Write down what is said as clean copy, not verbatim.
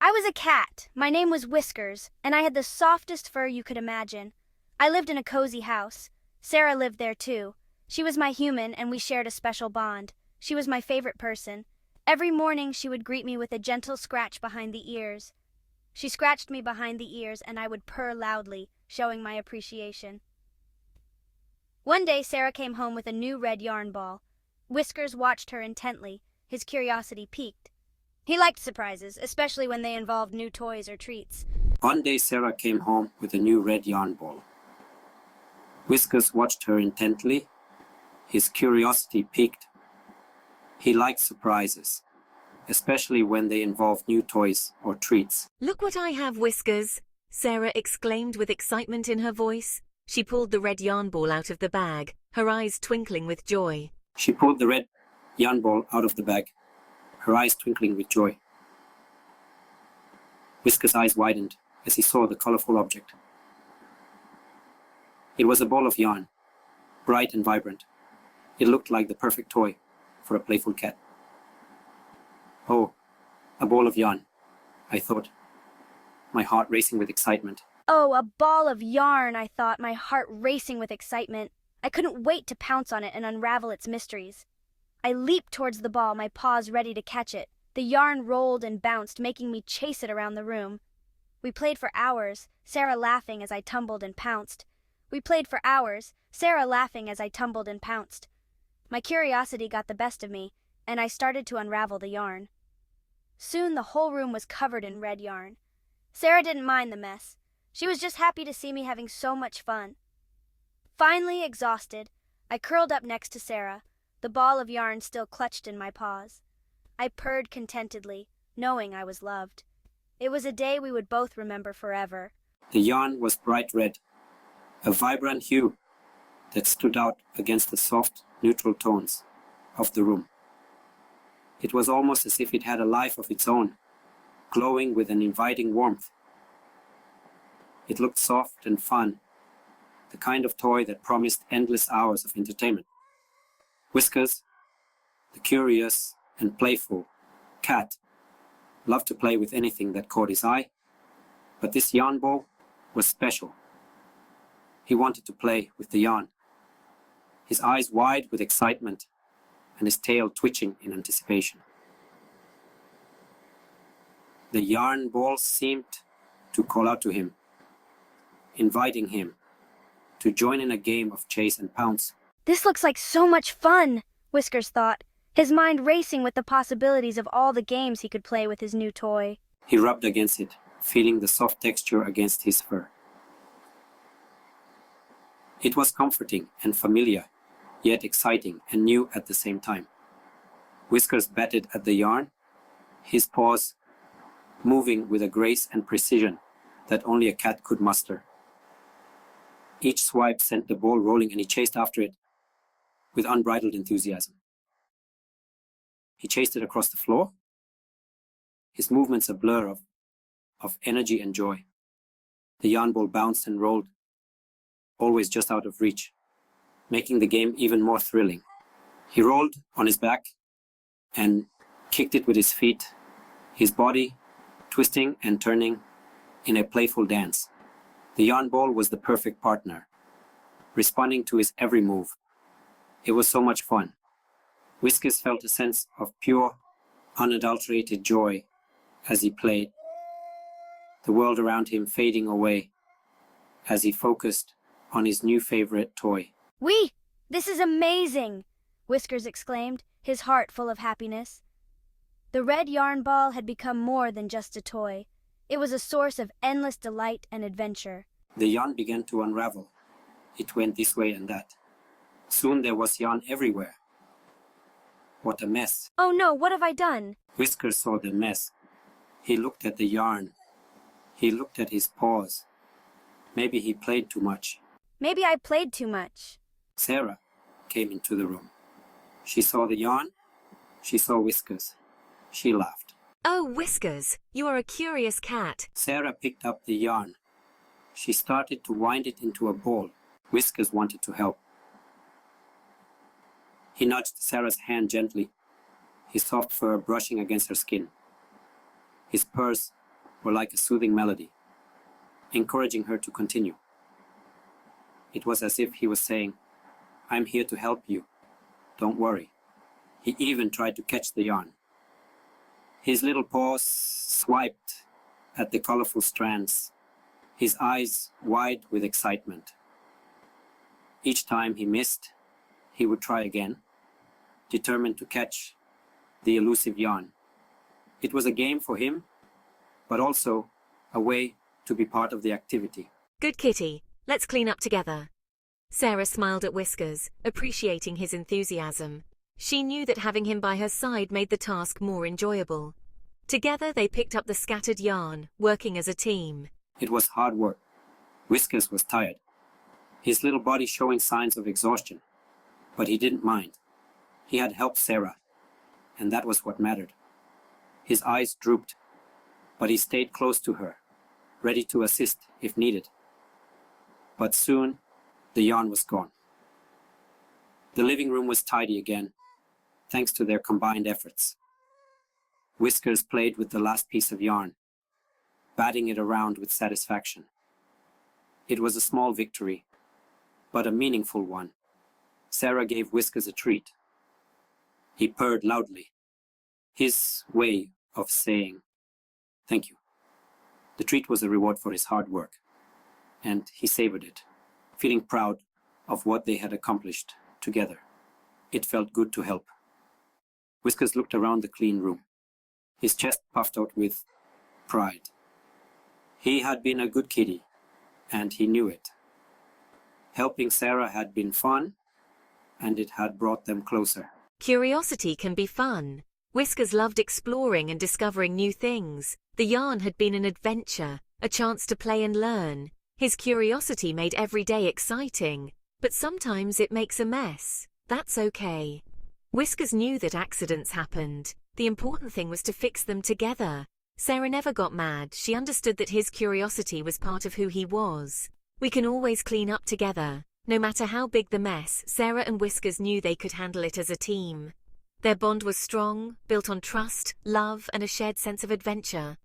I was a cat. My name was Whiskers, and I had the softest fur you could imagine. I lived in a cozy house. Sarah lived there too. She was my human, and we shared a special bond. She was my favorite person. Every morning she would greet me with a gentle scratch behind the ears. She scratched me behind the ears, and I would purr loudly, showing my appreciation. One day Sarah came home with a new red yarn ball. Whiskers watched her intently, his curiosity piqued. He liked surprises, especially when they involved new toys or treats. One day Sarah came home with a new red yarn ball. Whiskers watched her intently, his curiosity piqued. He liked surprises, especially when they involved new toys or treats. "Look what I have, Whiskers!" Sarah exclaimed with excitement in her voice. She pulled the red yarn ball out of the bag, her eyes twinkling with joy. She pulled the red yarn ball out of the bag, her eyes twinkling with joy. Whiskers' eyes widened as he saw the colorful object. It was a ball of yarn, bright and vibrant. It looked like the perfect toy for a playful cat. "Oh, a ball of yarn," I thought, my heart racing with excitement. Oh, a ball of yarn, I thought, my heart racing with excitement. I couldn't wait to pounce on it and unravel its mysteries. I leaped towards the ball, my paws ready to catch it. The yarn rolled and bounced, making me chase it around the room. We played for hours, Sarah laughing as I tumbled and pounced. We played for hours, Sarah laughing as I tumbled and pounced. My curiosity got the best of me, and I started to unravel the yarn. Soon the whole room was covered in red yarn. Sarah didn't mind the mess. She was just happy to see me having so much fun. Finally exhausted, I curled up next to Sarah, the ball of yarn still clutched in my paws. I purred contentedly, knowing I was loved. It was a day we would both remember forever. The yarn was bright red, a vibrant hue that stood out against the soft, neutral tones of the room. It was almost as if it had a life of its own, glowing with an inviting warmth. It looked soft and fun, the kind of toy that promised endless hours of entertainment. Whiskers, the curious and playful cat, loved to play with anything that caught his eye, but this yarn ball was special. He wanted to play with the yarn, his eyes wide with excitement and his tail twitching in anticipation. The yarn ball seemed to call out to him, inviting him to join in a game of chase and pounce. This looks like so much fun, Whiskers thought, his mind racing with the possibilities of all the games he could play with his new toy. He rubbed against it, feeling the soft texture against his fur. It was comforting and familiar, yet exciting and new at the same time. Whiskers batted at the yarn, his paws moving with a grace and precision that only a cat could muster. Each swipe sent the ball rolling, and he chased after it with unbridled enthusiasm. He chased it across the floor, his movements a blur of energy and joy. The yarn ball bounced and rolled, always just out of reach, making the game even more thrilling. He rolled on his back and kicked it with his feet, his body twisting and turning in a playful dance. The yarn ball was the perfect partner, responding to his every move. It was so much fun. Whiskers felt a sense of pure, unadulterated joy as he played, the world around him fading away as he focused on his new favorite toy. This is amazing, Whiskers exclaimed, his heart full of happiness. The red yarn ball had become more than just a toy. It was a source of endless delight and adventure. The yarn began to unravel. It went this way and that. Soon there was yarn everywhere. What a mess. Oh no, what have I done? Whiskers saw the mess. He looked at the yarn. He looked at his paws. Maybe he played too much. Maybe I played too much. Sarah came into the room. She saw the yarn. She saw Whiskers. She laughed. "Oh, Whiskers, you are a curious cat." Sarah picked up the yarn. She started to wind it into a ball. Whiskers wanted to help. He nudged Sarah's hand gently, his soft fur brushing against her skin. His purrs were like a soothing melody, encouraging her to continue. It was as if he was saying, "I'm here to help you. Don't worry." He even tried to catch the yarn. His little paws swiped at the colorful strands, his eyes wide with excitement. Each time he missed, he would try again, determined to catch the elusive yarn. It was a game for him, but also a way to be part of the activity. Good kitty, let's clean up together. Sarah smiled at Whiskers, appreciating his enthusiasm. She knew that having him by her side made the task more enjoyable. Together they picked up the scattered yarn, working as a team. It was hard work. Whiskers was tired, his little body showing signs of exhaustion, but he didn't mind. He had helped Sarah, and that was what mattered. His eyes drooped, but he stayed close to her, ready to assist if needed. But soon, the yarn was gone. The living room was tidy again, thanks to their combined efforts. Whiskers played with the last piece of yarn, batting it around with satisfaction. It was a small victory, but a meaningful one. Sarah gave Whiskers a treat. He purred loudly, his way of saying, "Thank you." The treat was a reward for his hard work, and he savored it, feeling proud of what they had accomplished together. It felt good to help. Whiskers looked around the clean room, his chest puffed out with pride. He had been a good kitty, and he knew it. Helping Sarah had been fun, and it had brought them closer. Curiosity can be fun. Whiskers loved exploring and discovering new things. The yarn had been an adventure, a chance to play and learn. His curiosity made every day exciting, but sometimes it makes a mess. That's okay. Whiskers knew that accidents happened. The important thing was to fix them together. Sarah never got mad. She understood that his curiosity was part of who he was. We can always clean up together. No matter how big the mess, Sarah and Whiskers knew they could handle it as a team. Their bond was strong, built on trust, love, and a shared sense of adventure.